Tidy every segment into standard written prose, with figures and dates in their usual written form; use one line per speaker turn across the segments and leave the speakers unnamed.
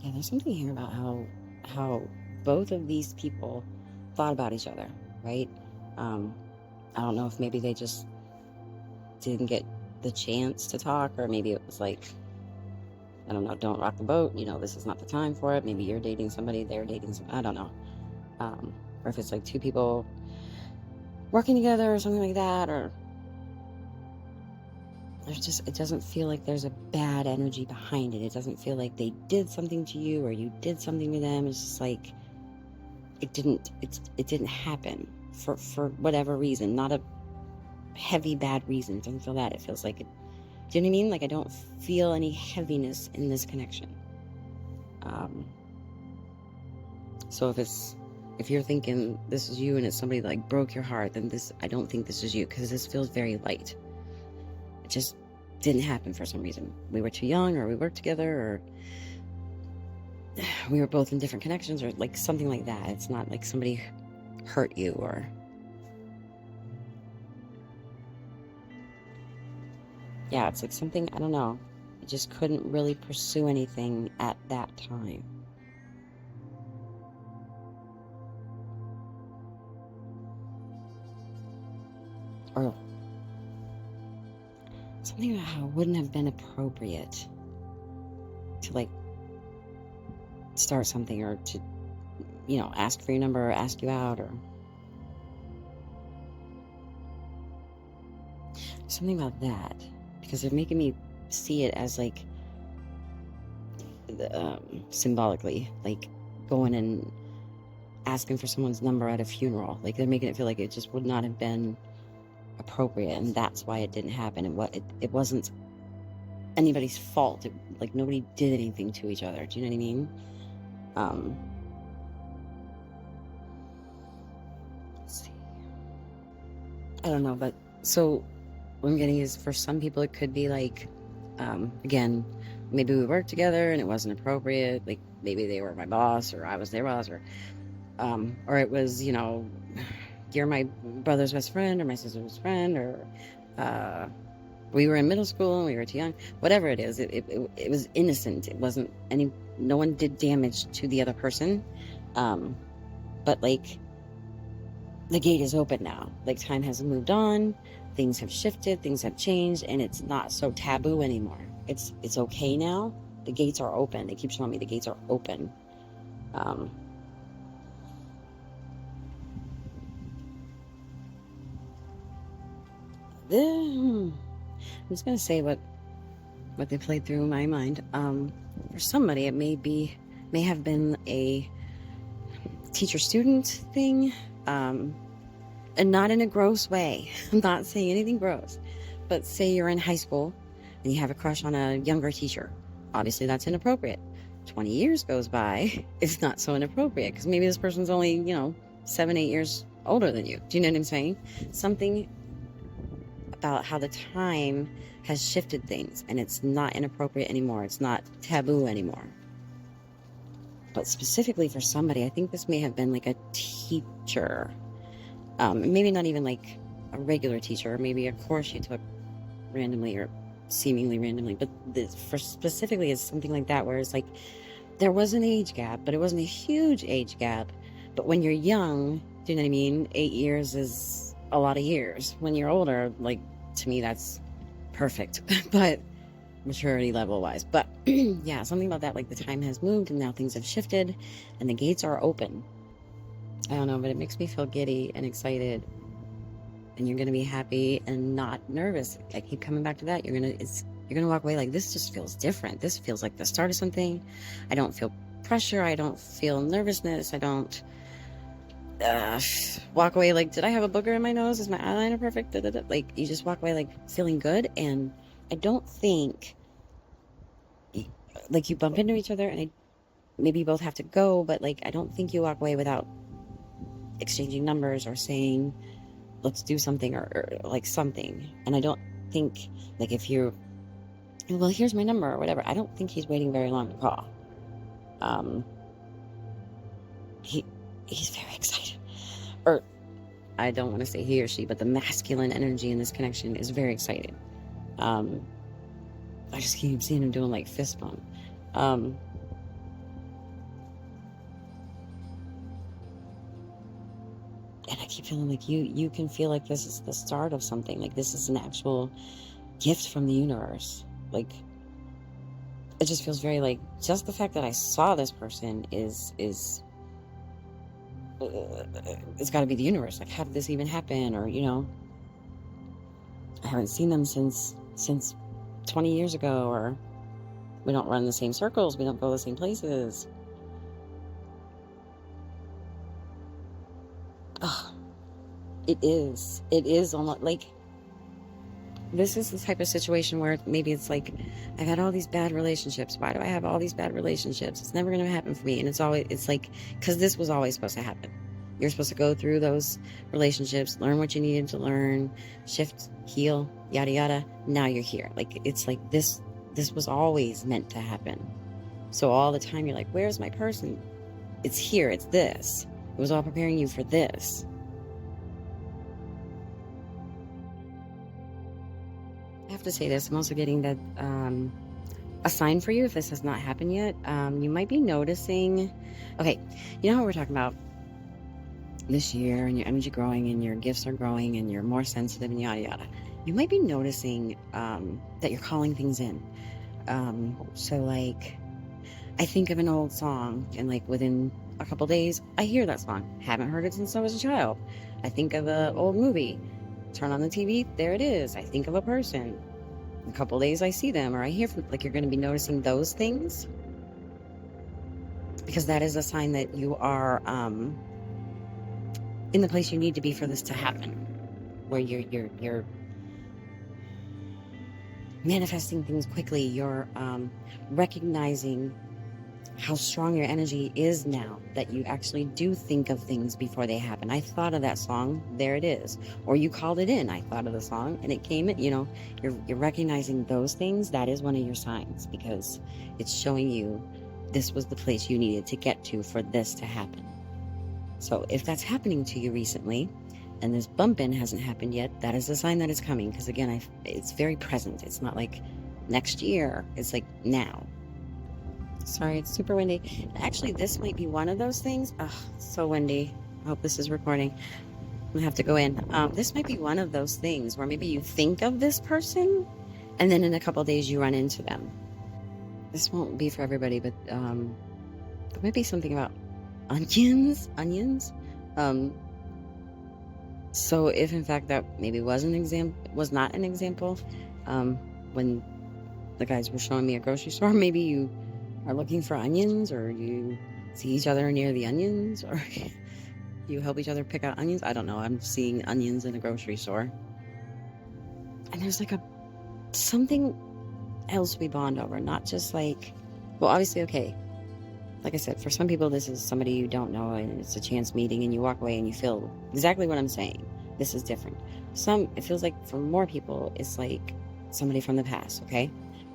Yeah, there's something here about how both of these people thought about each other, right? Um, I don't know if maybe they just didn't get the chance to talk, or maybe it was like, I don't know, don't rock the boat. This is not the time for it. Maybe you're dating somebody, they're dating some. I don't know. Or if it's like two people working together or something like that, or it doesn't feel like there's a bad energy behind it. It doesn't feel like they did something to you or you did something to them. It's just like it didn't happen for whatever reason, not a heavy bad reason. It doesn't feel that. It feels like it. Do you know what I mean? Like I don't feel any heaviness in this connection. So if you're thinking this is you and it's somebody that like broke your heart, then I don't think this is you, because this feels very light. It just didn't happen for some reason. We were too young, or we worked together, or we were both in different connections, or like something like that. It's not like somebody hurt you, or yeah, it's like something, I don't know. I just couldn't really pursue anything at that time. Or something about how it wouldn't have been appropriate to like start something, or to, ask for your number or ask you out, or something about that, because they're making me see it as like symbolically, like going and asking for someone's number at a funeral. Like they're making it feel like it just would not have been appropriate, and that's why it didn't happen. And it wasn't anybody's fault. Like nobody did anything to each other. Do you know what I mean? Let's see. I don't know, but so what I'm getting is, for some people it could be like, again, maybe we worked together and it wasn't appropriate. Like maybe they were my boss or I was their boss, or it was, you're my brother's best friend or my sister's best friend, or we were in middle school and we were too young. Whatever it is, it was innocent. It wasn't no one did damage to the other person. But like the gate is open now. Like time has moved on, things have shifted, things have changed, and it's not so taboo anymore. It's okay now. The gates are open. They keep showing me the gates are open. I'm just gonna say what they played through my mind. For somebody, it may have been a teacher-student thing, and not in a gross way. I'm not saying anything gross, but say you're in high school and you have a crush on a younger teacher. Obviously, that's inappropriate. 20 years goes by, it's not so inappropriate, because maybe this person's only, 7, 8 years older than you. Do you know what I'm saying? Something about how the time has shifted things, and it's not inappropriate anymore. It's not taboo anymore. But specifically for somebody, I think this may have been like a teacher. Maybe not even like a regular teacher, or maybe a course you took randomly or seemingly randomly, but for specifically it's something like that, where it's like there was an age gap, but it wasn't a huge age gap. But when you're young, do you know what I mean? 8 years is a lot of years. When you're older, like, to me, that's perfect. But maturity level wise, but yeah, something about that, like the time has moved and now things have shifted and the gates are open. I don't know, but it makes me feel giddy and excited, and you're gonna be happy and not nervous. I keep coming back to that. You're gonna walk away like, this just feels different. This feels like the start of something. I don't feel pressure. I don't feel nervousness. I don't walk away like, did I have a booger in my nose? Is my eyeliner perfect? Like, you just walk away like feeling good. And I don't think, like, you bump into each other and maybe you both have to go, but like, I don't think you walk away without exchanging numbers or saying, let's do something, or like something. And I don't think, like, if you're, well, here's my number or whatever, I don't think he's waiting very long to call. He's very excited. Or I don't want to say he or she, but the masculine energy in this connection is very excited. I just keep seeing him doing like fist bump. And I keep feeling like you can feel like this is the start of something. Like this is an actual gift from the universe. Like it just feels very like just the fact that I saw this person is it's got to be the universe. Like how did this even happen? Or I haven't seen them since 20 years ago, or we don't run the same circles, we don't go the same places. Oh, it is almost like this is the type of situation where maybe it's like I've had all these bad relationships. Why do I have all these bad relationships? It's never going to happen for me. And it's like because this was always supposed to happen. You're supposed to go through those relationships, learn what you needed to learn, shift, heal, yada yada. Now you're here. Like it's like this was always meant to happen. So all the time you're like, where's my person? It's here. It's this. It was all preparing you for this. I have to say this. I'm also getting that a sign for you if this has not happened yet. You might be noticing. Okay, you know how we're talking about this year and your energy growing and your gifts are growing and you're more sensitive and yada yada. You might be noticing that you're calling things in. So like, I think of an old song and like within a couple days, I hear that song. Haven't heard it since I was a child. I think of an old movie. Turn on the TV, there it is. I think of a person. A couple days I see them or I hear from, like you're going to be noticing those things. Because that is a sign that you are in the place you need to be for this to happen. Where you're manifesting things quickly. You're recognizing how strong your energy is now that you actually do think of things before they happen. I thought of that song, there it is. Or you called it in, I thought of the song and it came in. You're recognizing those things. That is one of your signs because it's showing you this was the place you needed to get to for this to happen. So if that's happening to you recently and this bump in hasn't happened yet, that is a sign that it's coming. Because again, it's very present. It's not like next year. It's like now. Sorry, it's super windy. Actually, this might be one of those things. Oh, it's so windy. I hope this is recording. I'm gonna have to go in. This might be one of those things where maybe you think of this person and then in a couple of days you run into them. This won't be for everybody, but there might be something about onions. So if in fact that maybe was not an example, when the guys were showing me a grocery store, maybe you are looking for onions, or you see each other near the onions, or you help each other pick out onions. I don't know. I'm seeing onions in a grocery store. And there's like something else we bond over, not just like, well, obviously, okay. Like I said, for some people, this is somebody you don't know and it's a chance meeting and you walk away and you feel exactly what I'm saying. This is different. It feels like for more people, it's like somebody from the past, okay?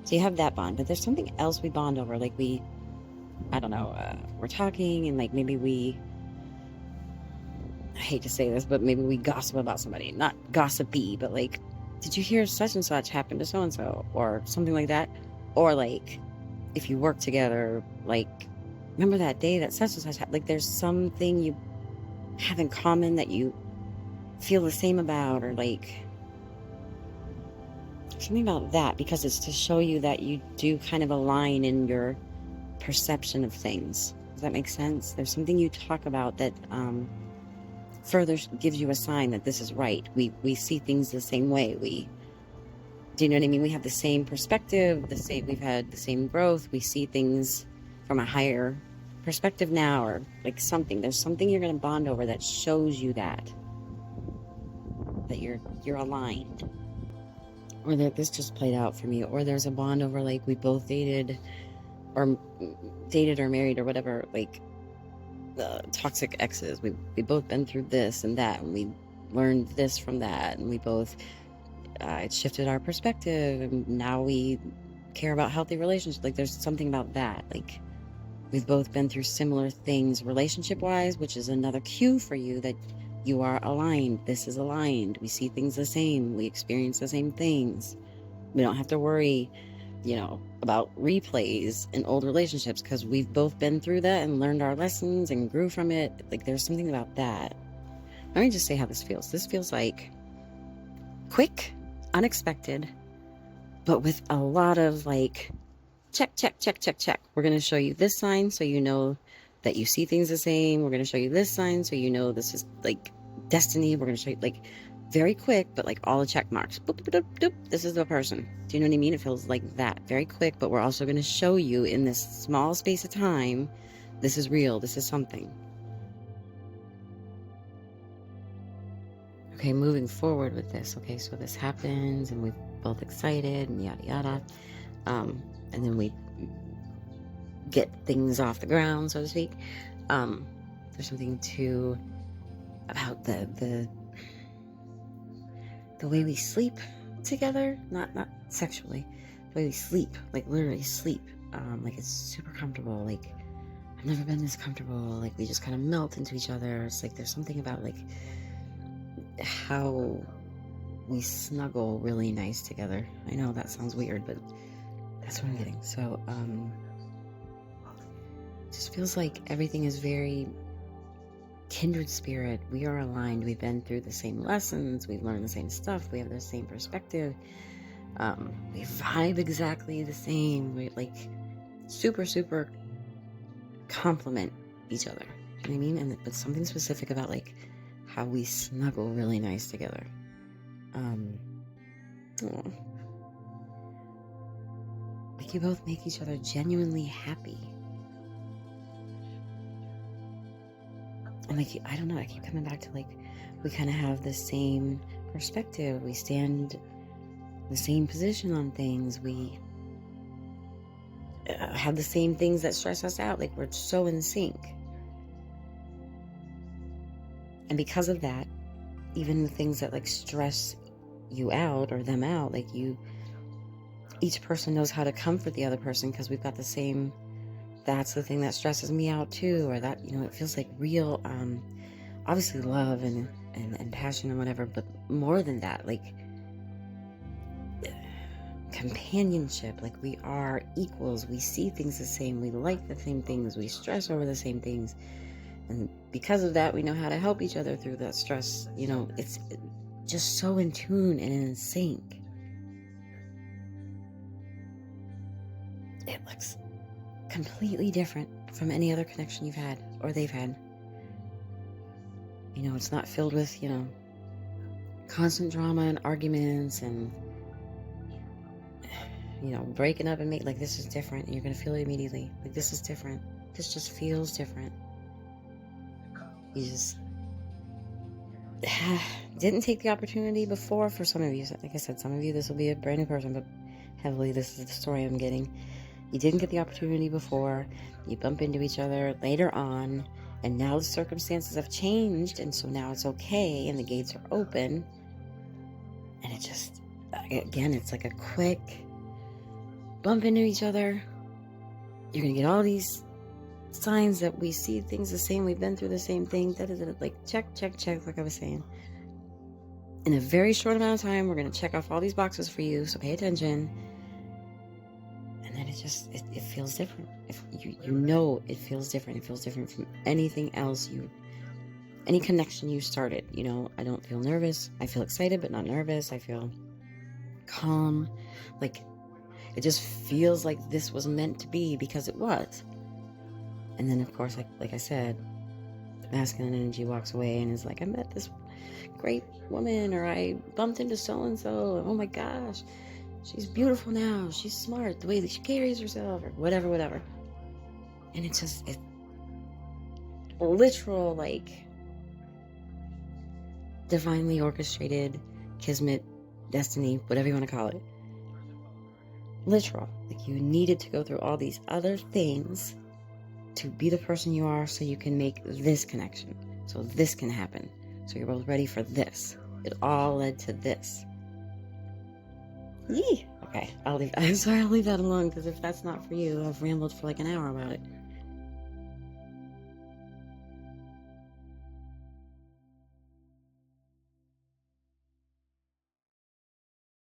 So you have that bond, but there's something else we bond over. Like we're talking and like maybe I hate to say this, but maybe we gossip about somebody. Not gossipy, but like, did you hear such and such happened to so-and-so? Or something like that. Or like, if you work together, like, remember that day that such and such happened? Like there's something you have in common that you feel the same about, or like something about that, because it's to show you that you do kind of align in your perception of things. Does that make sense? There's something you talk about that further gives you a sign that this is right. We see things the same way. Do you know what I mean? We have the same perspective, we've had the same growth. We see things from a higher perspective now, or like something. There's something you're going to bond over that shows you that you're aligned. Or that this just played out for me. Or there's a bond over like we both dated or married or whatever, like toxic exes. We both been through this and that, and we learned this from that, and we both it shifted our perspective, and now we care about healthy relationships. Like there's something about that. Like we've both been through similar things relationship wise, which is another cue for you that you are aligned. This is aligned. We see things the same. We experience the same things. We don't have to worry, about replays in old relationships because we've both been through that and learned our lessons and grew from it. Like there's something about that. Let me just say how this feels. This feels like quick, unexpected, but with a lot of like, check, check, check, check, check. We're going to show you this sign so you know that you see things the same. We're going to show you this sign so you know this is like destiny. We're going to show you like very quick, but like all the check marks. Boop, boop, boop, boop. This is the person. Do you know what I mean? It feels like that. Very quick, but we're also going to show you in this small space of time, this is real. This is something. Okay, moving forward with this. Okay, so this happens and we're both excited and yada yada. And then we get things off the ground, so to speak. There's something too about the way we sleep together, not sexually, the way we sleep, like literally sleep. Like it's super comfortable. Like I've never been this comfortable. Like we just kind of melt into each other. It's like there's something about like how we snuggle really nice together. I know that sounds weird, but that's what I'm getting. So, it just feels like everything is very kindred spirit. We are aligned. We've been through the same lessons. We've learned the same stuff. We have the same perspective. We vibe exactly the same. We like super, super complement each other. You know what I mean? But something specific about like how we snuggle really nice together. Like you both make each other genuinely happy. And like, I don't know, I keep coming back to like, we kind of have the same perspective. We stand the same position on things. We have the same things that stress us out. Like we're so in sync. And because of that, even the things that like stress you out or them out, like each person knows how to comfort the other person because we've got the same, that's the thing that stresses me out too, or that, you know, it feels like real, obviously love and passion and whatever, but more than that, like companionship, like we are equals, we see things the same, we like the same things, we stress over the same things, and because of that, we know how to help each other through that stress. You know, it's just so in tune and in sync. It looks completely different from any other connection you've had or they've had. You know, it's not filled with, you know, constant drama and arguments and, you know, breaking up and make like, this is different. And you're going to feel it immediately. Like, this is different. This just feels different. You just didn't take the opportunity before. For some of you, like I said, some of you, this will be a brand new person, but heavily, this is the story I'm getting. You didn't get the opportunity before. You bump into each other later on, and now the circumstances have changed, and so now it's okay, and the gates are open. And it just, again, it's like a quick bump into each other. You're going to get all these signs that we see things the same, we've been through the same thing, like check, check, check, like I was saying. In a very short amount of time, we're going to check off all these boxes for you, so pay attention. And then it feels different. If you know it feels different. It feels different from anything else any connection you started. You know, I don't feel nervous. I feel excited, but not nervous. I feel calm. Like, it just feels like this was meant to be because it was. And then, of course, like I said, masculine energy walks away and is like, I met this great woman, or I bumped into so-and-so, oh my gosh, she's beautiful now, she's smart, the way that she carries herself, or whatever. And it's just, it's literal, like, divinely orchestrated, kismet, destiny, whatever you want to call it. Literal. Like, you needed to go through all these other things to be the person you are so you can make this connection, so this can happen, so you're both ready for this. It all led to this. Yee. Okay, I'm sorry, I'll leave that alone, because if that's not for you, I've rambled for like an hour about it.